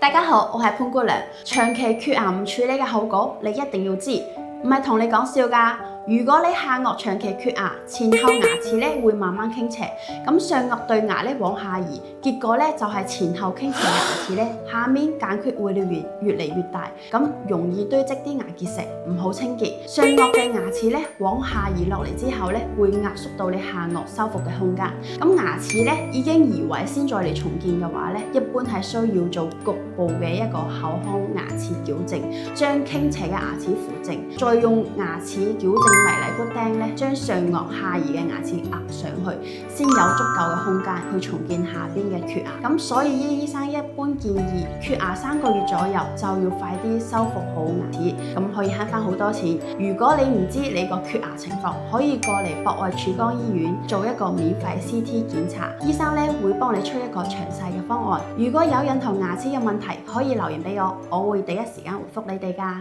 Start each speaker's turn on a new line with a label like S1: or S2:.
S1: 大家好，我係潘姑娘。長期缺牙唔處理嘅後果，你一定要知，唔係同你講笑㗎。如果你下顎長期缺牙，前後牙齒咧會慢慢傾斜，咁上顎對牙咧往下移，結果咧就係前後傾斜嘅牙齒咧，下面間隙會越嚟越大，咁容易堆積啲牙結石，唔好清潔。上顎嘅牙齒咧往下移落嚟之後咧，會壓縮到你下顎修復嘅空間。咁牙齒咧已經移位先再嚟重建嘅話咧，一般係需要做局部嘅一個口腔牙齒矯正，將傾斜嘅牙齒扶正，再用牙齒矯正迷你骨釘咧，將上顎下移嘅牙齒壓上去，先有足夠嘅空間去重建下邊嘅缺牙。咁所以醫生一般建議缺牙3個月左右就要快啲修復好牙齒，咁可以慳翻好多錢。如果你唔知你個缺牙情況，可以過嚟博愛曙光醫院做一個免費 CT 檢查，醫生咧會幫你出一個詳細嘅方案。如果有任何牙齒嘅問題，可以留言俾我，我會第一時間回覆你哋㗎。